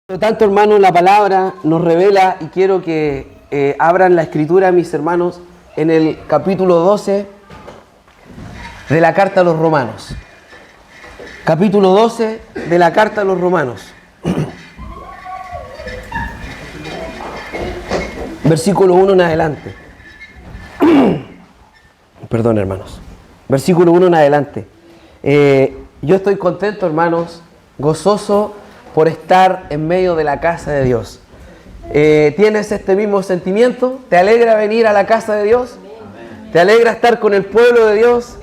Por lo tanto, hermanos, la palabra nos revela, y quiero que abran la escritura, mis hermanos, en el capítulo 12 de la carta a los romanos. Capítulo 12 de la carta a los romanos. Versículo 1 en adelante. Perdón, hermanos. Versículo 1 en adelante. Yo estoy contento, hermanos, gozoso por estar en medio de la casa de Dios. ¿Tienes este mismo sentimiento? ¿Te alegra venir a la casa de Dios? ¿Te alegra estar con el pueblo de Dios?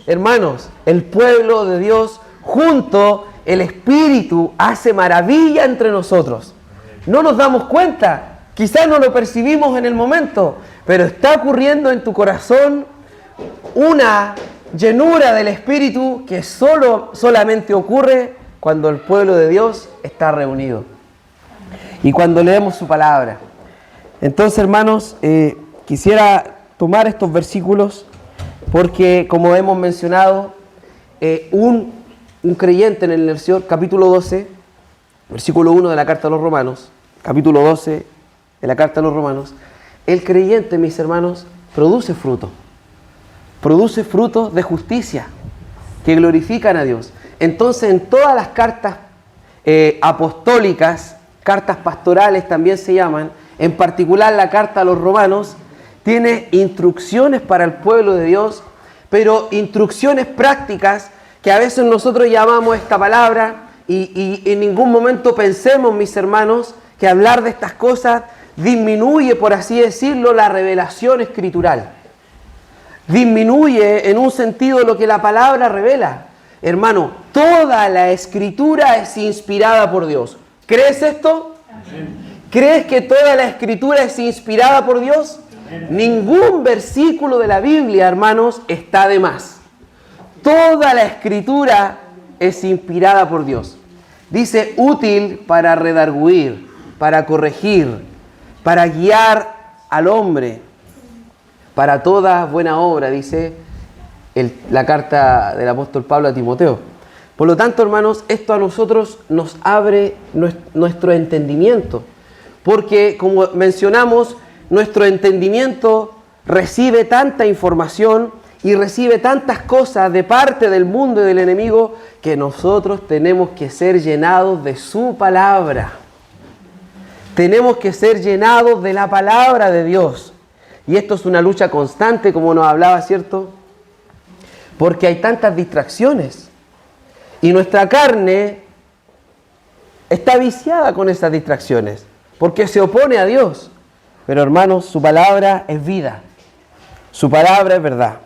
Hermanos, el pueblo de Dios junto, el Espíritu hace maravilla entre nosotros. No nos damos cuenta, quizás no lo percibimos en el momento, pero está ocurriendo en tu corazón una llenura del Espíritu que solamente ocurre cuando el pueblo de Dios está reunido y cuando leemos su palabra. Entonces, hermanos, quisiera tomar estos versículos porque, como hemos mencionado, un creyente en el Señor, capítulo 12, versículo 1 de la carta a los romanos, capítulo 12 de la carta a los romanos, el creyente, mis hermanos, produce frutos de justicia que glorifican a Dios. Entonces, en todas las cartas apostólicas, cartas pastorales también se llaman, en particular la carta a los romanos, tiene instrucciones para el pueblo de Dios, pero instrucciones prácticas que a veces nosotros llamamos esta palabra y en ningún momento pensemos, mis hermanos, que hablar de estas cosas disminuye, por así decirlo, la revelación escritural. Disminuye en un sentido lo que la palabra revela. Hermano, toda la escritura es inspirada por Dios. ¿Crees esto? Amén. ¿Crees que toda la escritura es inspirada por Dios? Amén. Ningún versículo de la Biblia, hermanos, está de más. Toda la escritura es inspirada por Dios. Dice, útil para redarguir, para corregir, para guiar al hombre, para toda buena obra, dice la carta del apóstol Pablo a Timoteo. Por lo tanto, hermanos, esto a nosotros nos abre nuestro entendimiento, porque, como mencionamos, nuestro entendimiento recibe tanta información y recibe tantas cosas de parte del mundo y del enemigo que nosotros tenemos que ser llenados de su palabra. Tenemos que ser llenados de la palabra de Dios. Y esto es una lucha constante, como nos hablaba, ¿cierto? Porque hay tantas distracciones. Y nuestra carne está viciada con esas distracciones, porque se opone a Dios. Pero, hermanos, su palabra es vida. Su palabra es verdad.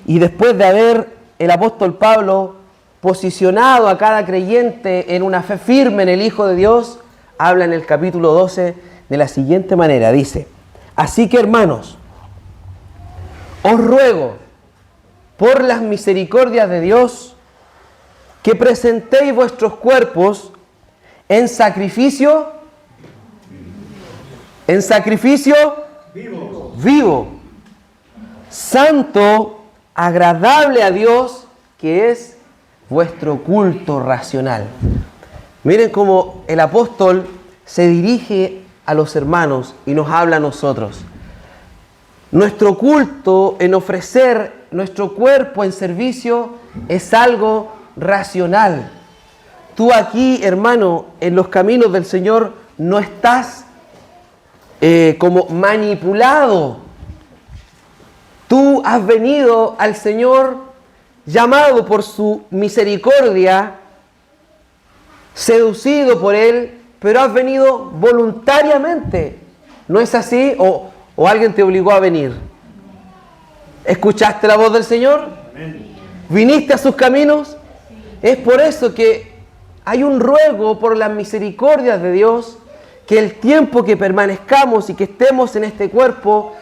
Y después de haber el apóstol Pablo posicionado a cada creyente en una fe firme en el Hijo de Dios, habla en el capítulo 12 de la siguiente manera. Dice, así que, hermanos, os ruego por las misericordias de Dios que presentéis vuestros cuerpos en sacrificio vivo, santo, agradable a Dios, que es vuestro culto racional. Miren cómo el apóstol se dirige a los hermanos y nos habla a nosotros. Nuestro culto, en ofrecer nuestro cuerpo en servicio, es algo racional. Tú aquí, hermano, en los caminos del Señor, no estás como manipulado. Tú has venido al Señor llamado por su misericordia, seducido por Él, pero has venido voluntariamente. ¿No es así? ¿O alguien te obligó a venir? ¿Escuchaste la voz del Señor? ¿Viniste a sus caminos? Es por eso que hay un ruego por las misericordias de Dios, que el tiempo que permanezcamos y que estemos en este cuerpo,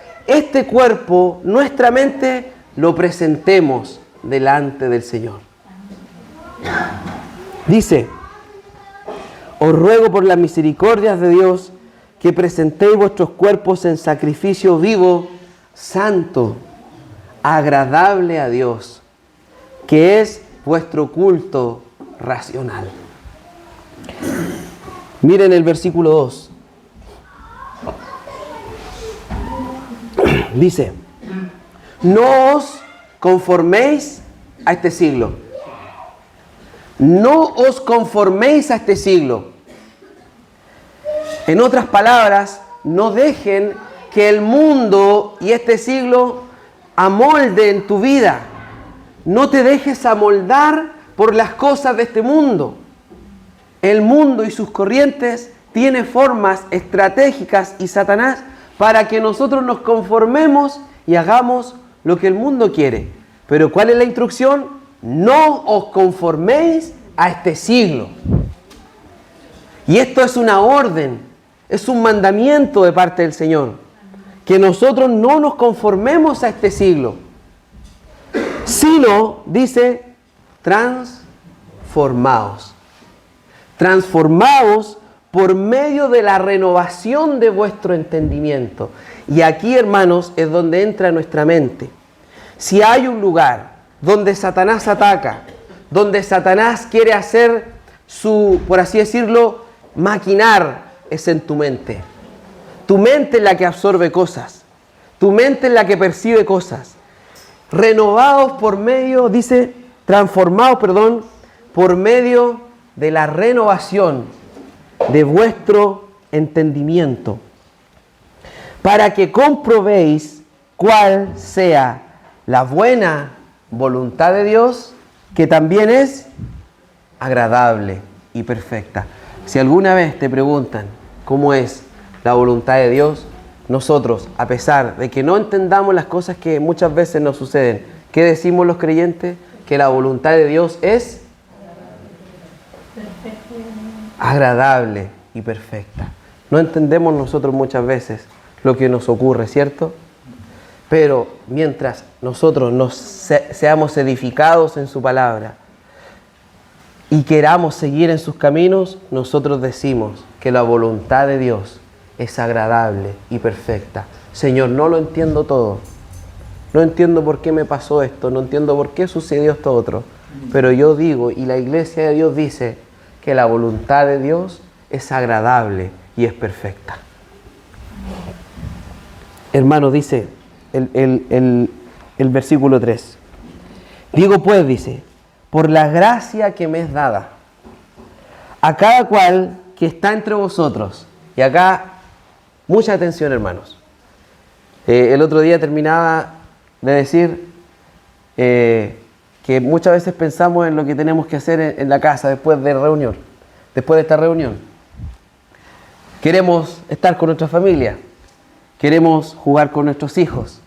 nuestra mente, lo presentemos delante del Señor. Dice, os ruego por las misericordias de Dios que presentéis vuestros cuerpos en sacrificio vivo, santo, agradable a Dios, que es vuestro culto racional. Miren el versículo 2. Dice, no os conforméis a este siglo. No os conforméis a este siglo. En otras palabras, no dejen que el mundo y este siglo amolden tu vida. No te dejes amoldar por las cosas de este mundo. El mundo y sus corrientes tiene formas estratégicas y Satanás para que nosotros nos conformemos y hagamos lo que el mundo quiere. Pero ¿cuál es la instrucción? No os conforméis a este siglo. Y esto es una orden, es un mandamiento de parte del Señor. Que nosotros no nos conformemos a este siglo, sino, dice, transformaos. Transformaos por medio de la renovación de vuestro entendimiento. Y aquí, hermanos, es donde entra nuestra mente. Si hay un lugar donde Satanás ataca, donde Satanás quiere hacer su, por así decirlo, maquinar, es en tu mente. Tu mente es la que absorbe cosas. Tu mente es la que percibe cosas. Renovados por medio, dice, transformados, por medio de la renovación de vuestro entendimiento, para que comprobéis cuál sea la buena voluntad de Dios, que también es agradable y perfecta. Si alguna vez te preguntan cómo es la voluntad de Dios, nosotros, a pesar de que no entendamos las cosas que muchas veces nos suceden, ¿qué decimos los creyentes? Que la voluntad de Dios es agradable y perfecta. No entendemos nosotros muchas veces lo que nos ocurre, ¿cierto? Pero mientras nosotros seamos edificados en su palabra y queramos seguir en sus caminos, nosotros decimos que la voluntad de Dios es agradable y perfecta. Señor, no lo entiendo todo. No entiendo por qué me pasó esto, no entiendo por qué sucedió esto otro. Pero yo digo, y la iglesia de Dios dice, que la voluntad de Dios es agradable y es perfecta. Hermano, dice el versículo 3. Digo pues, dice, por la gracia que me es dada, a cada cual que está entre vosotros. Y acá, mucha atención, hermanos. El otro día terminaba de decir que muchas veces pensamos en lo que tenemos que hacer en la casa después de esta reunión. Queremos estar con nuestra familia, queremos jugar con nuestros hijos,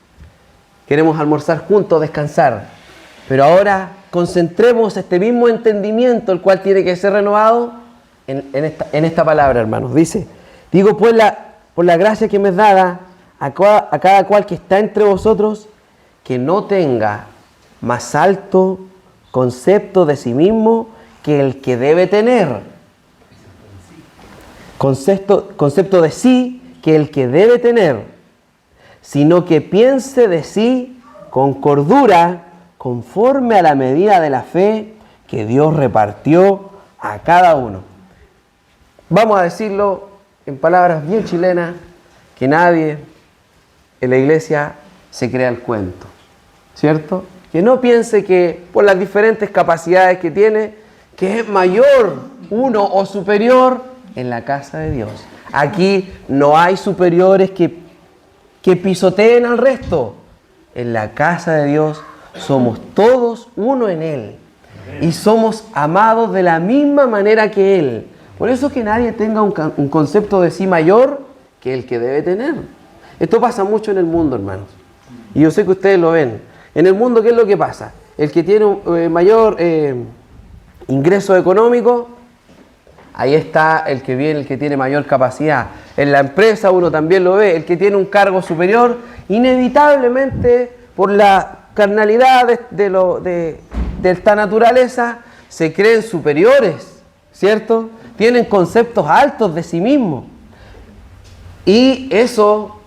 queremos almorzar juntos, descansar. Pero ahora concentremos este mismo entendimiento, el cual tiene que ser renovado en esta palabra, hermanos. Dice, digo pues por la gracia que me es dada a cada cual que está entre vosotros, que no tenga más alto concepto de sí mismo que el que debe tener. Concepto de sí que el que debe tener, sino que piense de sí con cordura, conforme a la medida de la fe que Dios repartió a cada uno. Vamos a decirlo en palabras bien chilenas, que nadie en la iglesia se crea el cuento, ¿cierto? Que no piense que por las diferentes capacidades que tiene, que es mayor uno o superior en la casa de Dios. Aquí no hay superiores que pisoteen al resto. En la casa de Dios somos todos uno en Él. Y somos amados de la misma manera que Él. Por eso que nadie tenga un concepto de sí mayor que el que debe tener. Esto pasa mucho en el mundo, hermanos. Y yo sé que ustedes lo ven. En el mundo, ¿qué es lo que pasa? El que tiene un mayor ingreso económico, ahí está el que tiene mayor capacidad. En la empresa uno también lo ve, el que tiene un cargo superior, inevitablemente por la carnalidad de esta naturaleza, se creen superiores, ¿cierto? Tienen conceptos altos de sí mismos. Y eso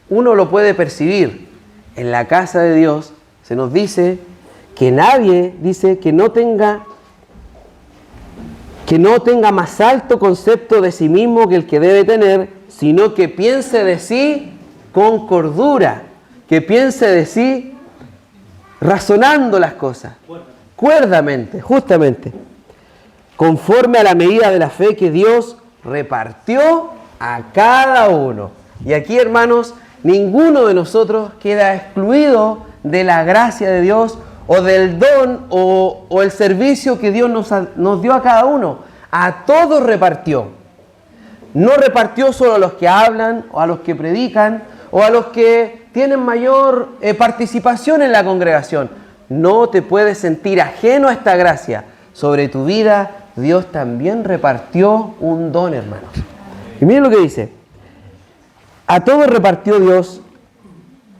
uno lo puede percibir. En la casa de Dios se nos dice que nadie, dice, que no tenga que no tenga más alto concepto de sí mismo que el que debe tener, sino que piense de sí con cordura, que piense de sí razonando las cosas, cuerdamente, justamente, conforme a la medida de la fe que Dios repartió a cada uno. Y aquí, hermanos, ninguno de nosotros queda excluido de la gracia de Dios o del don o el servicio que Dios nos dio a cada uno. A todos repartió. No repartió solo a los que hablan o a los que predican o a los que tienen mayor participación en la congregación. No te puedes sentir ajeno a esta gracia. Sobre tu vida, Dios también repartió un don, hermanos. Y miren lo que dice. A todos repartió Dios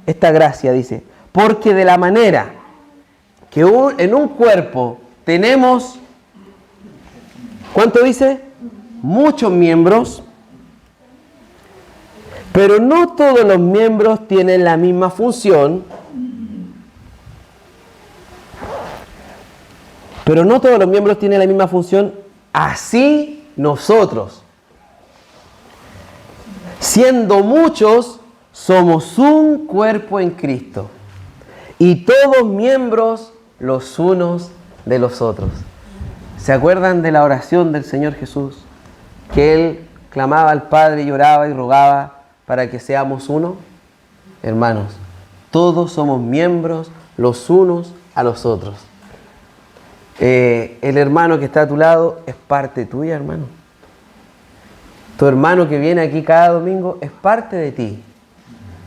esta gracia, dice. Porque de la manera que en un cuerpo tenemos, ¿cuánto dice? Muchos miembros, pero no todos los miembros tienen la misma función. Pero no todos los miembros tienen la misma función. Así nosotros, siendo muchos, somos un cuerpo en Cristo. Y todos miembros los unos de los otros. ¿Se acuerdan de la oración del Señor Jesús? Que Él clamaba al Padre, lloraba y rogaba para que seamos uno. Hermanos, todos somos miembros los unos a los otros. El hermano que está a tu lado es parte tuya, hermano. Tu hermano que viene aquí cada domingo es parte de ti.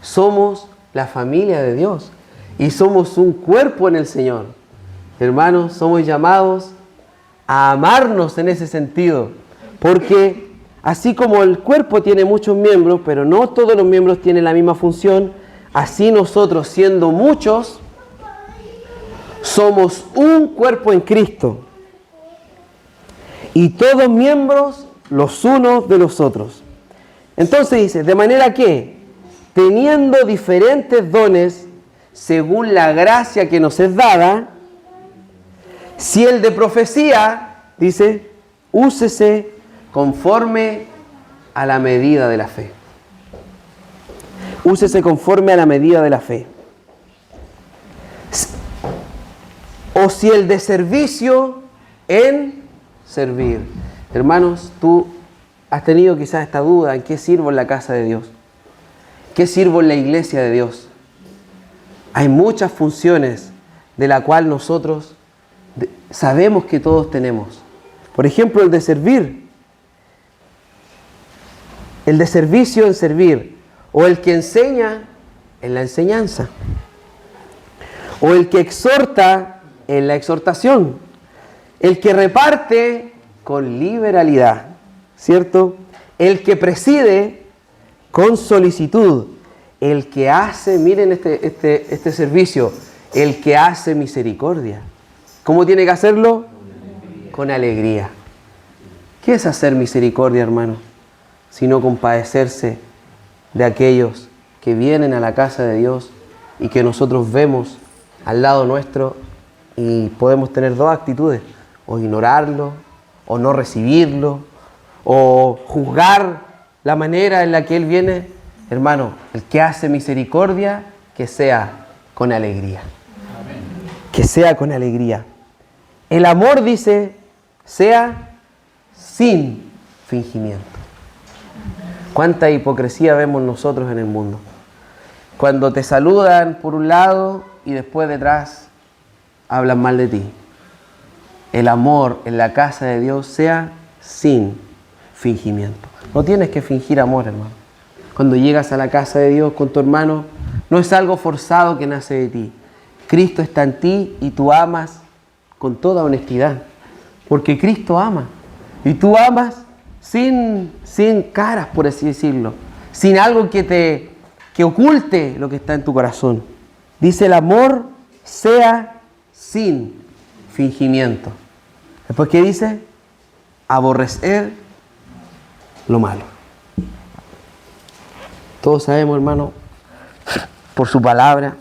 Somos la familia de Dios y somos un cuerpo en el Señor. Hermanos, somos llamados a amarnos en ese sentido, porque así como el cuerpo tiene muchos miembros, pero no todos los miembros tienen la misma función, así nosotros, siendo muchos, somos un cuerpo en Cristo y todos miembros los unos de los otros. Entonces dice, de manera que, teniendo diferentes dones según la gracia que nos es dada, si el de profecía, dice, úsese conforme a la medida de la fe. Úsese conforme a la medida de la fe. O si el de servicio, en servir. Hermanos, tú has tenido quizás esta duda, ¿en qué sirvo en la casa de Dios? ¿Qué sirvo en la iglesia de Dios? Hay muchas funciones de la cual nosotros sabemos que todos tenemos. Por ejemplo, el de servir. El de servicio en servir. O el que enseña en la enseñanza. O el que exhorta en la exhortación. El que reparte con liberalidad, ¿cierto? El que preside con solicitud. El que hace, miren este servicio, el que hace misericordia. ¿Cómo tiene que hacerlo? Con alegría. ¿Qué es hacer misericordia, hermano? Sino compadecerse de aquellos que vienen a la casa de Dios y que nosotros vemos al lado nuestro y podemos tener dos actitudes, o ignorarlo, o no recibirlo, o juzgar la manera en la que Él viene. Hermano, el que hace misericordia, que sea con alegría. Amén. Que sea con alegría. El amor, dice, sea sin fingimiento. ¿Cuánta hipocresía vemos nosotros en el mundo? Cuando te saludan por un lado y después detrás hablan mal de ti. El amor en la casa de Dios sea sin fingimiento. No tienes que fingir amor, hermano. Cuando llegas a la casa de Dios con tu hermano, no es algo forzado que nace de ti. Cristo está en ti y tú amas con toda honestidad. Porque Cristo ama. Y tú amas sin caras, por así decirlo. Sin algo que oculte lo que está en tu corazón. Dice, el amor sea sin fingimiento. Después, ¿qué dice? Aborrecer lo malo. Todos sabemos, hermano, por su palabra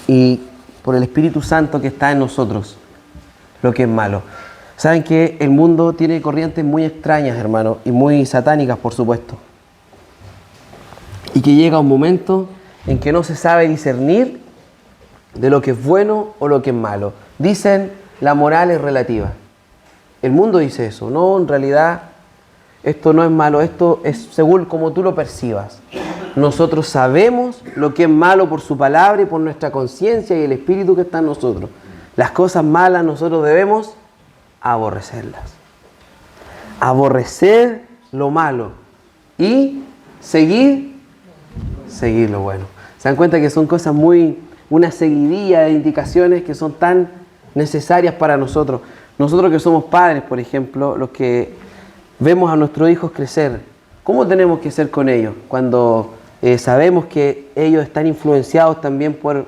y por el Espíritu Santo que está en nosotros, lo que es malo. Saben que el mundo tiene corrientes muy extrañas, hermano, y muy satánicas, por supuesto. Y que llega un momento en que no se sabe discernir de lo que es bueno o lo que es malo. Dicen, la moral es relativa. El mundo dice eso. No, en realidad, esto no es malo, esto es según como tú lo percibas. Nosotros sabemos lo que es malo por su palabra y por nuestra conciencia y el espíritu que está en nosotros. Las cosas malas nosotros debemos aborrecerlas. Aborrecer lo malo y seguir lo bueno. Se dan cuenta que son cosas una seguidilla de indicaciones que son tan necesarias para nosotros. Nosotros que somos padres, por ejemplo, los que vemos a nuestros hijos crecer, ¿cómo tenemos que ser con ellos? Cuando sabemos que ellos están influenciados también por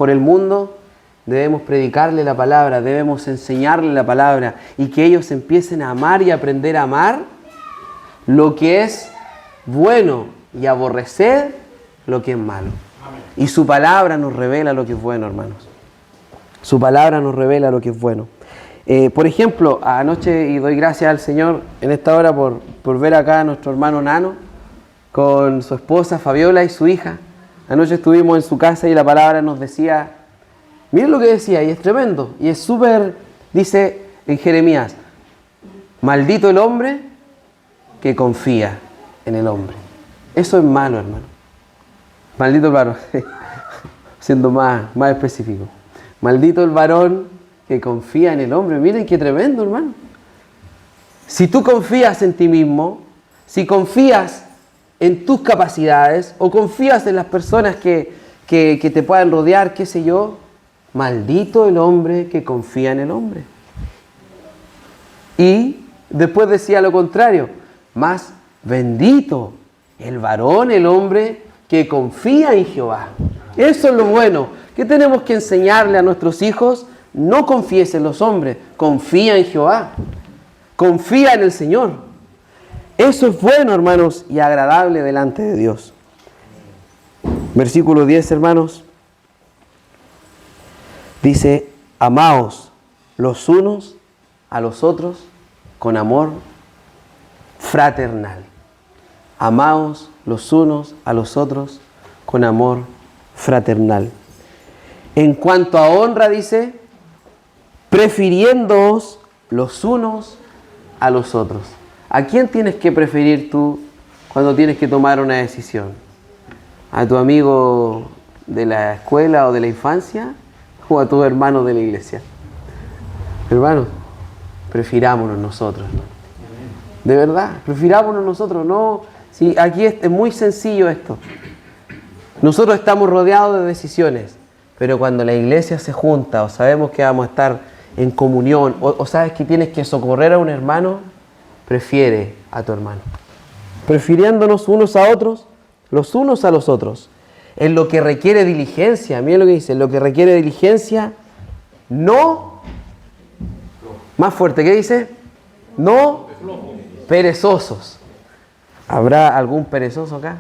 el mundo, debemos predicarle la palabra, debemos enseñarle la palabra y que ellos empiecen a amar y aprender a amar lo que es bueno y aborrecer lo que es malo. Y su palabra nos revela lo que es bueno, hermanos. Su palabra nos revela lo que es bueno. Por ejemplo, anoche, y doy gracias al Señor en esta hora por ver acá a nuestro hermano Nano con su esposa Fabiola y su hija. Anoche estuvimos en su casa y la palabra nos decía, miren lo que decía, y es tremendo, y es súper, dice en Jeremías, maldito el hombre que confía en el hombre. Eso es malo, hermano. Maldito el varón, siendo más específico. Maldito el varón que confía en el hombre. Miren qué tremendo, hermano. Si tú confías en ti mismo, si confías en tus capacidades o confías en las personas que te puedan rodear, qué sé yo, maldito el hombre que confía en el hombre. Y después decía lo contrario, más bendito el varón, el hombre que confía en Jehová. Eso es lo bueno. ¿Qué tenemos que enseñarle a nuestros hijos? No confíes en los hombres, confía en Jehová. Confía en el Señor. Eso es bueno, hermanos, y agradable delante de Dios. Versículo 10, hermanos. Dice, amaos los unos a los otros con amor fraternal. Amaos los unos a los otros con amor fraternal. En cuanto a honra, dice, prefiriéndoos los unos a los otros. ¿A quién tienes que preferir tú cuando tienes que tomar una decisión? ¿A tu amigo de la escuela o de la infancia o a tu hermano de la iglesia? Hermanos, prefirámonos nosotros, ¿no? De verdad, prefirámonos nosotros, no. Sí, aquí es muy sencillo esto. Nosotros estamos rodeados de decisiones, pero cuando la iglesia se junta o sabemos que vamos a estar en comunión o sabes que tienes que socorrer a un hermano, prefiere a tu hermano. Prefiriéndonos unos a otros, los unos a los otros. En lo que requiere diligencia, miren lo que dice, en lo que requiere diligencia, no, más fuerte, ¿qué dice? No perezosos. ¿Habrá algún perezoso acá?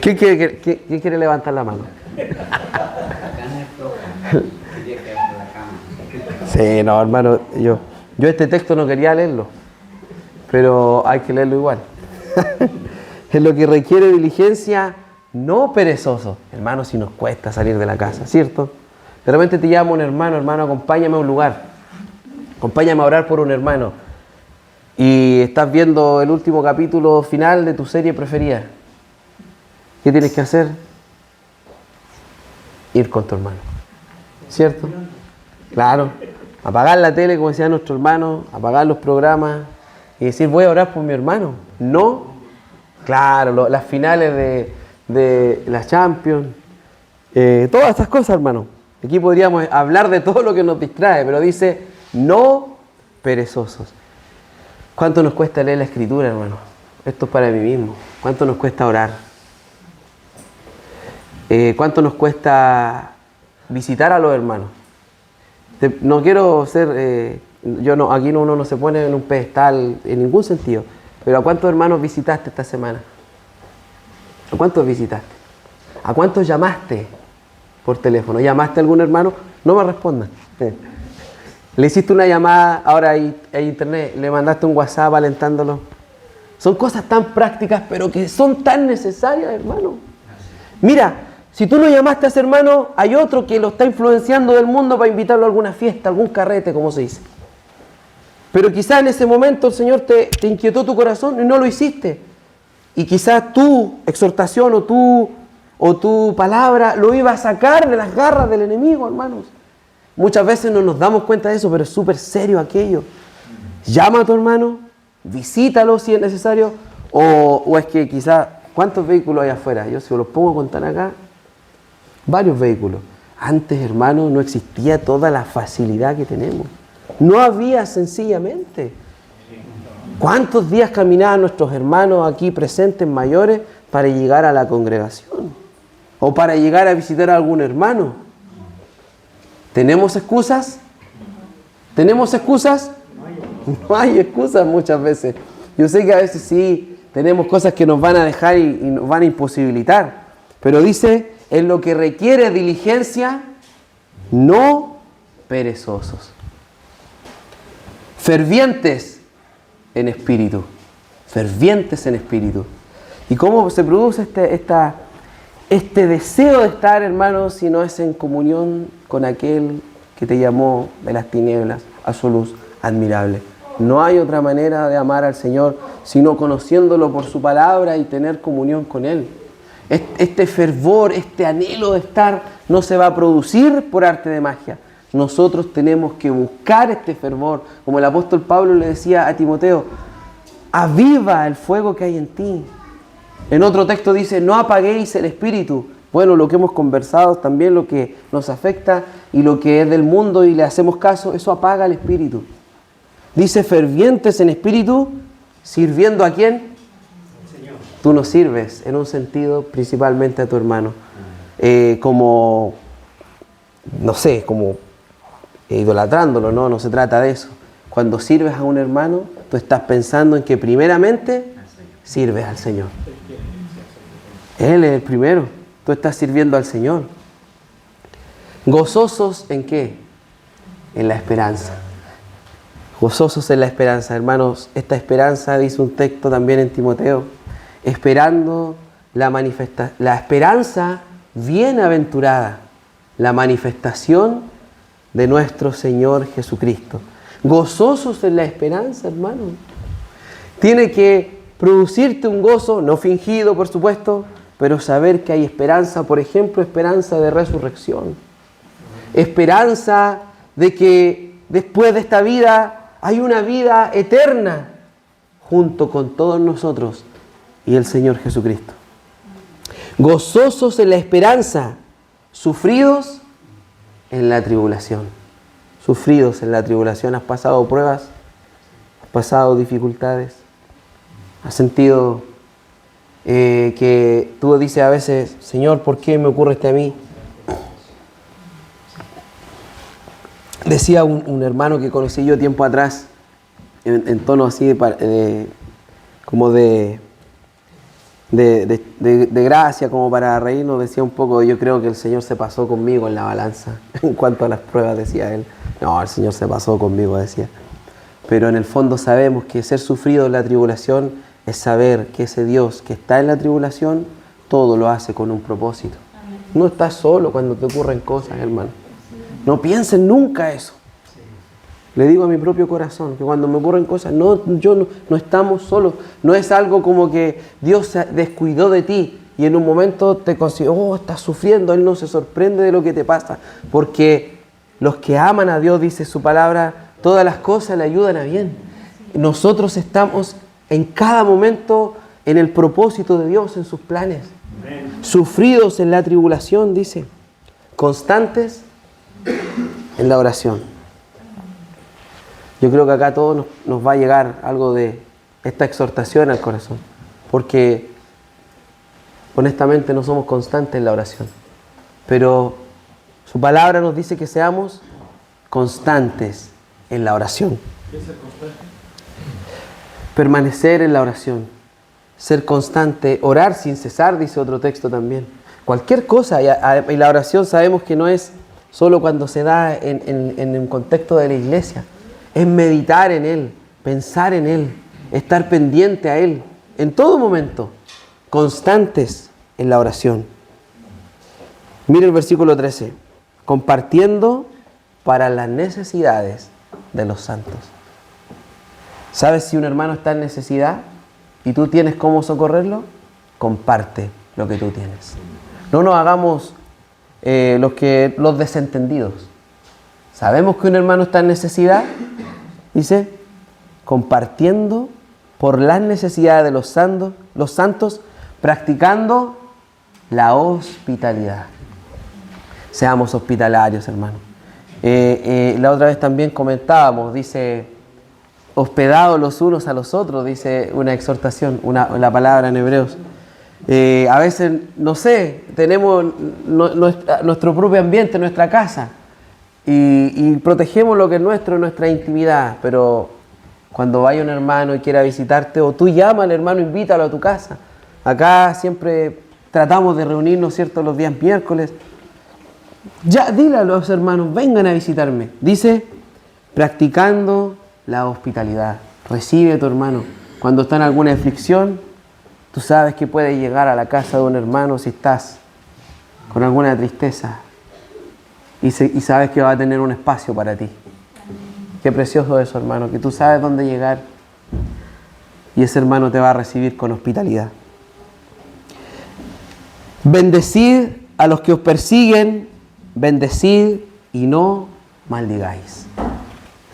¿Quién quiere levantar la mano? Sí, no, hermano, yo este texto no quería leerlo, pero hay que leerlo igual. En lo que requiere diligencia, no perezoso. Hermano, si nos cuesta salir de la casa, ¿cierto? De repente te llama un hermano, acompáñame a un lugar, acompáñame a orar por un hermano, y estás viendo el último capítulo final de tu serie preferida. ¿Qué tienes que hacer? Ir con tu hermano, ¿cierto? Claro, apagar la tele, como decía nuestro hermano, apagar los programas y decir, voy a orar por mi hermano. No, claro, las finales de la Champions, todas estas cosas, hermano. Aquí podríamos hablar de todo lo que nos distrae, pero dice, no perezosos. ¿Cuánto nos cuesta leer la Escritura, hermano? Esto es para mí mismo. ¿Cuánto nos cuesta orar? ¿Cuánto nos cuesta visitar a los hermanos? No quiero ser, aquí uno no se pone en un pedestal en ningún sentido, pero ¿a cuántos hermanos visitaste esta semana? ¿A cuántos visitaste? ¿A cuántos llamaste por teléfono? ¿Llamaste a algún hermano? No me respondan. Le hiciste una llamada, ahora hay internet, le mandaste un WhatsApp alentándolo. Son cosas tan prácticas, pero que son tan necesarias, hermano. Mira, si tú no llamaste a ese hermano, hay otro que lo está influenciando del mundo para invitarlo a alguna fiesta, algún carrete, como se dice. Pero quizás en ese momento el Señor te inquietó tu corazón y no lo hiciste. Y quizás tu exhortación o tu palabra lo iba a sacar de las garras del enemigo, hermanos. Muchas veces no nos damos cuenta de eso, pero es súper serio aquello. Llama a tu hermano, visítalo si es necesario, o es que quizás, ¿cuántos vehículos hay afuera? Yo si los pongo a contar acá, varios vehículos. Antes, hermano, no existía toda la facilidad que tenemos. No había sencillamente. ¿Cuántos días caminaban nuestros hermanos aquí presentes mayores para llegar a la congregación? O para llegar a visitar a algún hermano. ¿Tenemos excusas? ¿Tenemos excusas? No hay excusas muchas veces. Yo sé que a veces sí tenemos cosas que nos van a dejar y nos van a imposibilitar. Pero dice, en lo que requiere diligencia, no perezosos. Fervientes en espíritu. Fervientes en espíritu. ¿Y cómo se produce este deseo de estar, hermanos, si no es en comunión con aquel que te llamó de las tinieblas a su luz admirable? No hay otra manera de amar al Señor sino conociéndolo por su palabra y tener comunión con Él. Este fervor, este anhelo de estar no se va a producir por arte de magia. Nosotros tenemos que buscar este fervor. Como el apóstol Pablo le decía a Timoteo, aviva el fuego que hay en ti. En otro texto dice, no apaguéis el espíritu. Bueno, lo que hemos conversado, también lo que nos afecta y lo que es del mundo y le hacemos caso, eso apaga el espíritu. Dice, fervientes en espíritu, ¿sirviendo a quién? Señor. Tú no sirves, en un sentido, principalmente a tu hermano. Como, no sé, como idolatrándolo, no se trata de eso. Cuando sirves a un hermano, tú estás pensando en que primeramente sirves al Señor. Él es el primero. Tú estás sirviendo al Señor. ¿Gozosos en qué? En la esperanza. Gozosos en la esperanza, hermanos. Esta esperanza, dice un texto también en Timoteo, esperando la esperanza bienaventurada, la manifestación de nuestro Señor Jesucristo. Gozosos en la esperanza, hermano. Tiene que producirte un gozo, no fingido, por supuesto, pero saber que hay esperanza, por ejemplo, esperanza de resurrección. Esperanza de que después de esta vida hay una vida eterna junto con todos nosotros y el Señor Jesucristo. Gozosos en la esperanza, sufridos en la tribulación. Sufridos en la tribulación. ¿Has pasado pruebas? ¿Has pasado dificultades? ¿Has sentido que tú dices a veces, Señor, ¿por qué me ocurre esto a mí? Decía un hermano que conocí yo tiempo atrás, en tono así como de gracia, como para reírnos, decía un poco, yo creo que el Señor se pasó conmigo en la balanza, en cuanto a las pruebas, decía él. No, el Señor se pasó conmigo, decía. Pero en el fondo sabemos que ser sufrido en la tribulación es saber que ese Dios que está en la tribulación, todo lo hace con un propósito. No estás solo cuando te ocurren cosas, hermano. No piensen nunca eso. Le digo a mi propio corazón que cuando me ocurren cosas, no estamos solos. No es algo como que Dios se descuidó de ti y en un momento te considera, estás sufriendo. Él no se sorprende de lo que te pasa. Porque los que aman a Dios, dice su palabra, todas las cosas le ayudan a bien. Nosotros estamos en cada momento en el propósito de Dios, en sus planes. Amén. Sufridos en la tribulación, dice. Constantes en la oración. Yo creo que acá a todos nos va a llegar algo de esta exhortación al corazón. Porque honestamente no somos constantes en la oración. Pero su palabra nos dice que seamos constantes en la oración. ¿Qué es ser constante? Permanecer en la oración, ser constante, orar sin cesar, dice otro texto también. Cualquier cosa, y la oración sabemos que no es solo cuando se da en un contexto de la iglesia. Es meditar en Él, pensar en Él, estar pendiente a Él, en todo momento, constantes en la oración. Mire el versículo 13, compartiendo para las necesidades de los santos. ¿Sabes si un hermano está en necesidad y tú tienes cómo socorrerlo? Comparte lo que tú tienes. No nos hagamos los desentendidos. Sabemos que un hermano está en necesidad, dice, compartiendo por las necesidades de los santos, practicando la hospitalidad. Seamos hospitalarios, hermano. La otra vez también comentábamos, dice, hospedados los unos a los otros, dice una exhortación, la palabra en Hebreos. A veces, no sé, tenemos nuestro propio ambiente, nuestra casa, y protegemos lo que es nuestro, nuestra intimidad, pero cuando vaya un hermano y quiera visitarte, o tú llama al hermano, invítalo a tu casa. Acá siempre tratamos de reunirnos, ¿cierto?, los días miércoles. Ya, dile a los hermanos, vengan a visitarme. Dice, practicando la hospitalidad. Recibe a tu hermano. Cuando está en alguna aflicción, tú sabes que puedes llegar a la casa de un hermano si estás con alguna tristeza y sabes que va a tener un espacio para ti. Qué precioso eso, hermano, que tú sabes dónde llegar y ese hermano te va a recibir con hospitalidad. Bendecid a los que os persiguen, bendecid y no maldigáis.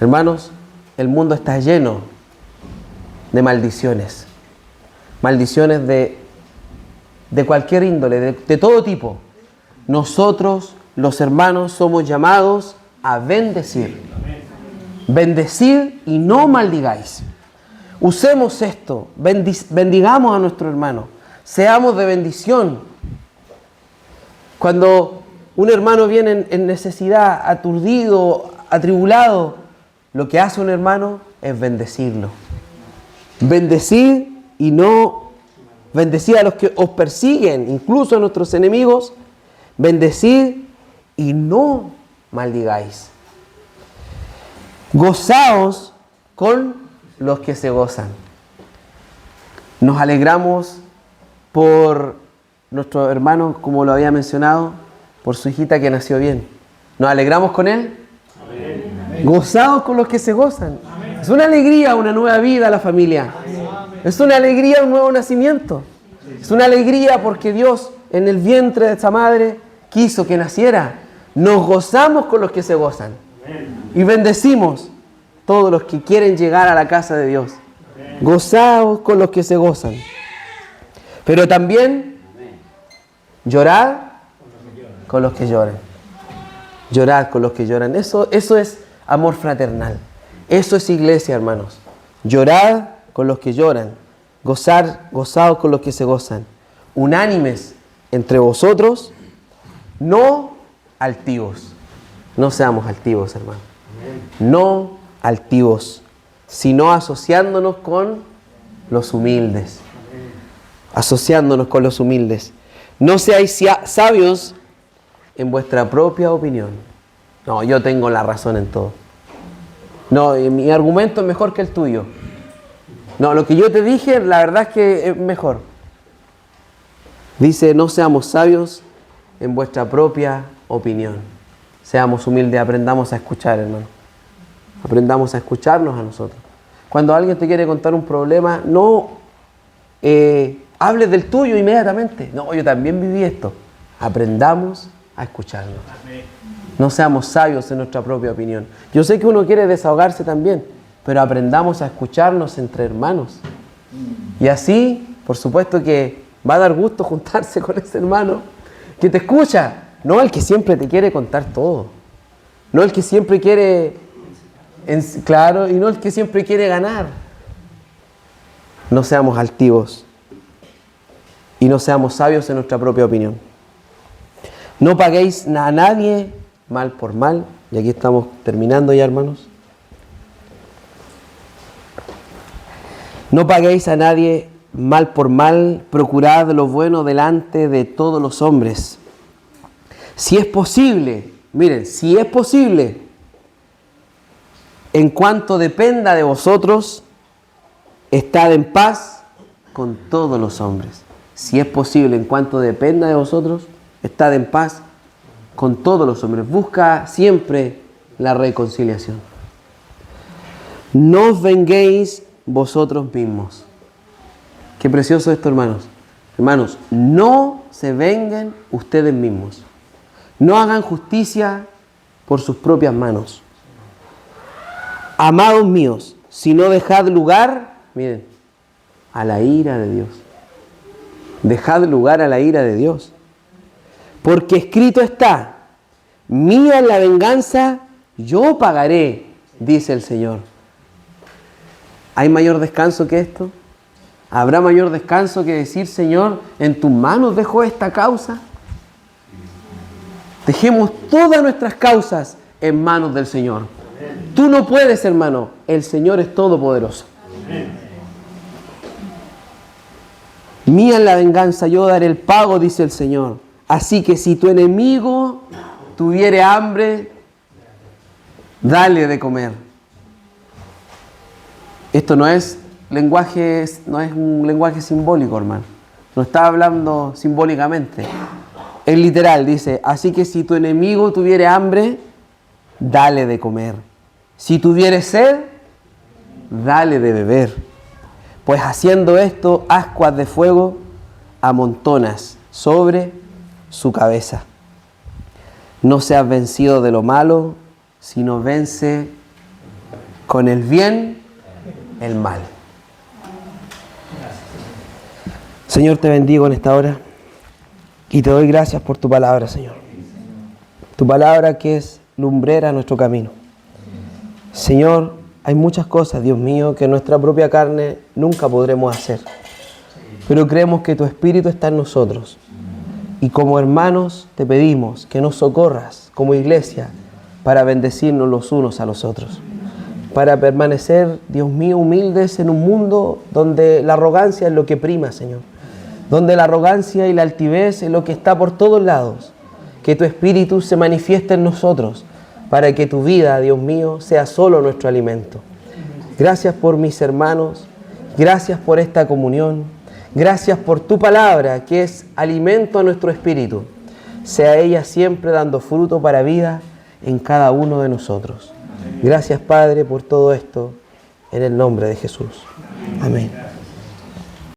Hermanos, el mundo está lleno de maldiciones. Maldiciones de cualquier índole, de todo tipo. Nosotros, los hermanos, somos llamados a bendecir. Bendecid y no maldigáis. Usemos esto, bendigamos a nuestro hermano, seamos de bendición. Cuando un hermano viene en necesidad, aturdido, atribulado, lo que hace un hermano es bendecirlo. Bendecid y no, bendecid a los que os persiguen, incluso a nuestros enemigos, bendecid y no maldigáis. Gozaos con los que se gozan. Nos alegramos por nuestro hermano, como lo había mencionado, por su hijita que nació bien. ¿Nos alegramos con él? Amén. Gozaos con los que se gozan. Amén. Es una alegría, una nueva vida a la familia. Amén. Es una alegría, un nuevo nacimiento. Es una alegría porque Dios en el vientre de esta madre quiso que naciera. Nos gozamos con los que se gozan. Y bendecimos todos los que quieren llegar a la casa de Dios. Gozaos con los que se gozan. Pero también llorad con los que lloran. Llorad con los que lloran. Eso es amor fraternal. Eso es iglesia, hermanos. Llorad con los que lloran. Gozaos con los que se gozan. Unánimes entre vosotros, no altivos. No seamos altivos, hermanos. No altivos, sino asociándonos con los humildes. Asociándonos con los humildes. No seáis sabios en vuestra propia opinión. No, yo tengo la razón en todo. No, mi argumento es mejor que el tuyo. No, lo que yo te dije, la verdad es que es mejor. Dice, no seamos sabios en vuestra propia opinión. Seamos humildes, aprendamos a escuchar, hermano. Aprendamos a escucharnos a nosotros. Cuando alguien te quiere contar un problema, no hables del tuyo inmediatamente. No, yo también viví esto. Aprendamos a escucharnos. No seamos sabios en nuestra propia opinión. Yo sé que uno quiere desahogarse también, pero aprendamos a escucharnos entre hermanos. Y así, por supuesto que va a dar gusto juntarse con ese hermano que te escucha. No el que siempre te quiere contar todo. No el que siempre quiere, claro, y no el que siempre quiere ganar. No seamos altivos y no seamos sabios en nuestra propia opinión. No paguéis a nadie mal por mal. Y aquí estamos terminando ya, hermanos. No paguéis a nadie mal por mal. Procurad lo bueno delante de todos los hombres. Si es posible, miren, si es posible, en cuanto dependa de vosotros, estad en paz con todos los hombres. Si es posible, en cuanto dependa de vosotros, estad en paz con todos los hombres. Busca siempre la reconciliación. No os venguéis vosotros mismos. Qué precioso esto, hermanos. Hermanos, no se venguen ustedes mismos. No hagan justicia por sus propias manos. Amados míos, si no dejad lugar, miren, a la ira de Dios. Dejad lugar a la ira de Dios. Porque escrito está, mía es la venganza, yo pagaré, dice el Señor. ¿Hay mayor descanso que esto? ¿Habrá mayor descanso que decir, Señor, en tus manos dejo esta causa? Dejemos todas nuestras causas en manos del Señor. Tú no puedes, hermano. El Señor es todopoderoso. Mía es la venganza, yo daré el pago, dice el Señor. Así que si tu enemigo tuviere hambre, dale de comer. Esto no es un lenguaje simbólico, hermano. No está hablando simbólicamente. Es literal, dice, así que si tu enemigo tuviere hambre, dale de comer. Si tuviere sed, dale de beber. Pues haciendo esto, ascuas de fuego amontonas sobre su cabeza. No seas vencido de lo malo, sino vence con el bien el mal. Señor, te bendigo en esta hora y te doy gracias por tu palabra, Señor. Tu palabra que es lumbrera a nuestro camino. Señor, hay muchas cosas, Dios mío, que en nuestra propia carne nunca podremos hacer. Pero creemos que tu Espíritu está en nosotros. Y como hermanos te pedimos que nos socorras como iglesia para bendecirnos los unos a los otros. Para permanecer, Dios mío, humildes en un mundo donde la arrogancia es lo que prima, Señor. Donde la arrogancia y la altivez es lo que está por todos lados. Que tu Espíritu se manifieste en nosotros para que tu vida, Dios mío, sea solo nuestro alimento. Gracias por mis hermanos, gracias por esta comunión, gracias por tu palabra que es alimento a nuestro espíritu. Sea ella siempre dando fruto para vida en cada uno de nosotros. Gracias, Padre, por todo esto, en el nombre de Jesús. Amén.